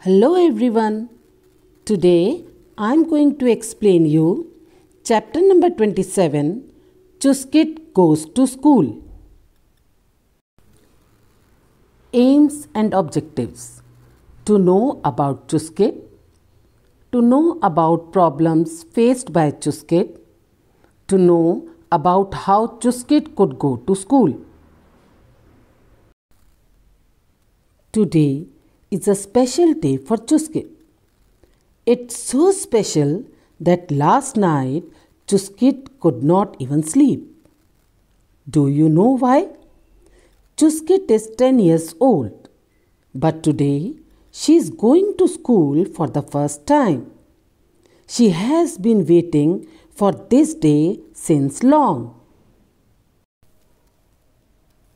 Hello everyone. Today I am going to explain you chapter number 27, Chuskit goes to school. Aims and objectives. To know about Chuskit, to know about problems faced by Chuskit, to know about how Chuskit could go to school. Today is a special day for Chuskit. It's so special that last night Chuskit could not even sleep. Do you know why? Chuskit is 10 years old, but today she is going to school for the first time. She has been waiting for this day since long.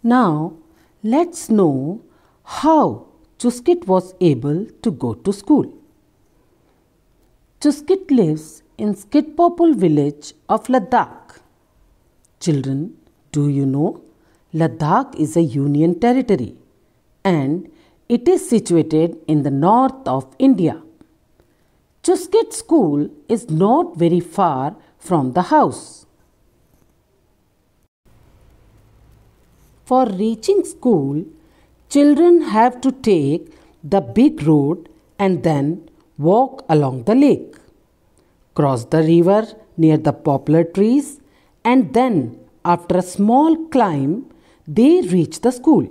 Now, let's know how Chuskit was able to go to school. Chuskit lives in Skitpopul village of Ladakh. Children, do you know Ladakh is a union territory and it is situated in the north of India. Chuskit school is not very far from the house. For reaching school, children have to take the big road and then walk along the lake, cross the river near the poplar trees, and then, after a small climb, they reach the school.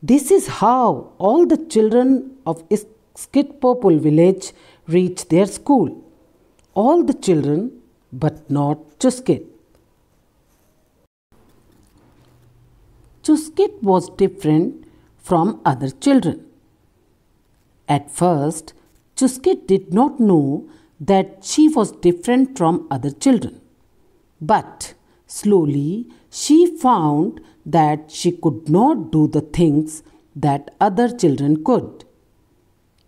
This is how all the children of Skitpopul village reach their school. All the children, but not Chuskit. Chuskit was different from other children. At first, Chuskit did not know that she was different from other children. But slowly she found that she could not do the things that other children could.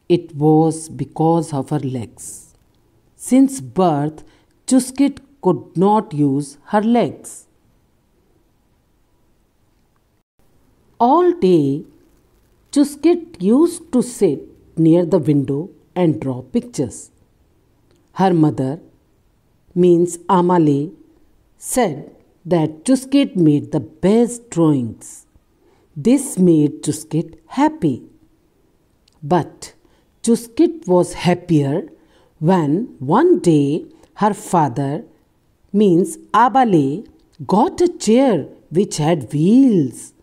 It was because of her legs. Since birth, Chuskit could not use her legs. All day, Chuskit used to sit near the window and draw pictures. Her mother, means Amale, said that Chuskit made the best drawings. This made Chuskit happy. But Chuskit was happier when one day her father, means Abale, got a chair which had wheels.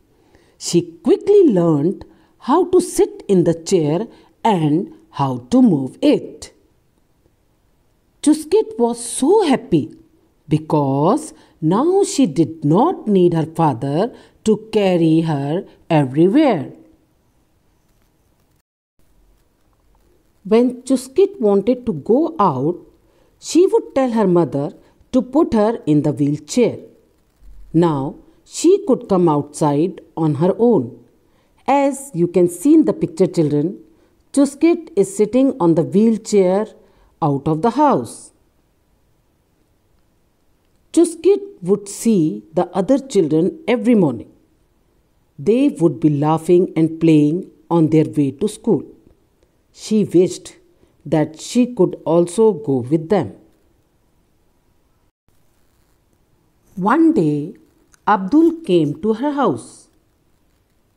She quickly learnt how to sit in the chair and how to move it. Chuskit was so happy because now she did not need her father to carry her everywhere. When Chuskit wanted to go out, she would tell her mother to put her in the wheelchair. Now she could come outside on her own. As you can see in the picture, children, Chuskit is sitting on the wheelchair out of the house. Chuskit would see the other children every morning. They would be laughing and playing on their way to school. She wished that she could also go with them. One day, Abdul came to her house.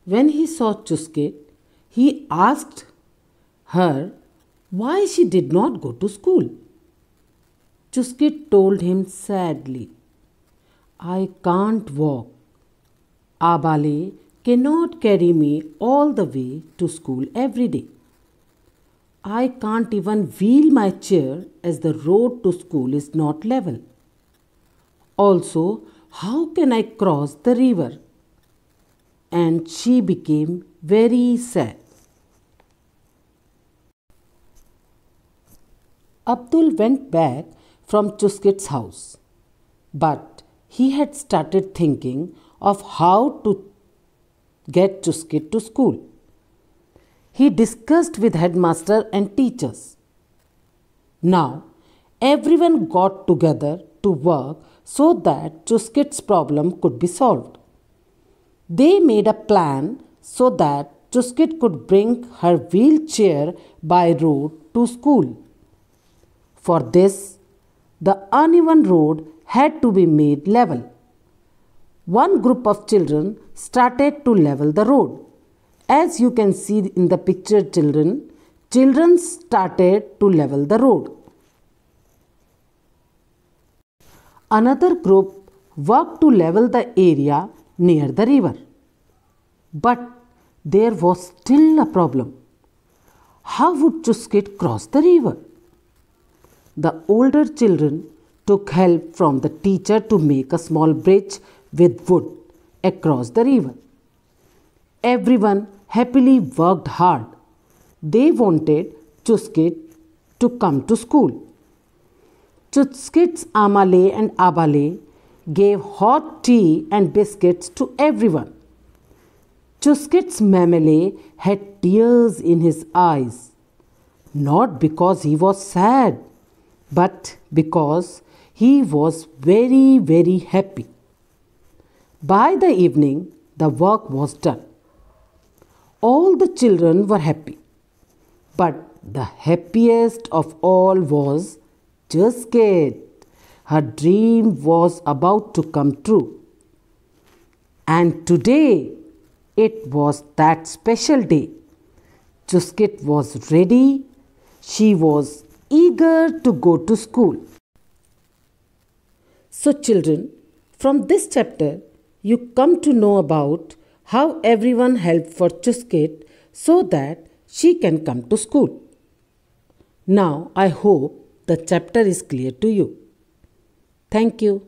When he saw Chuskit, he asked her why she did not go to school. Chuskit told him sadly, "I can't walk. Abale cannot carry me all the way to school every day. I can't even wheel my chair as the road to school is not level. Also, how can I cross the river?" And she became very sad. Abdul went back from Chuskit's house, but he had started thinking of how to get Chuskit to school. He discussed with headmaster and teachers. Now, everyone got together to work so that Chuskit's problem could be solved. They made a plan so that Chuskit could bring her wheelchair by road to school. For this, the uneven road had to be made level. One group of children started to level the road. As you can see in the picture, children started to level the road. Another group worked to level the area near the river. But there was still a problem. How would Chuskit cross the river? The older children took help from the teacher to make a small bridge with wood across the river. Everyone happily worked hard. They wanted Chuskit to come to school. Chuskit's Amale and Abale gave hot tea and biscuits to everyone. Chuskit's Mamele had tears in his eyes, not because he was sad, but because he was very, very happy. By the evening, the work was done. All the children were happy, but the happiest of all was Chuskit. Her dream was about to come true. And today, it was that special day. Chuskit was ready. She was eager to go to school. So children, from this chapter, you come to know about how everyone helped for Chuskit so that she can come to school. Now I hope the chapter is clear to you. Thank you.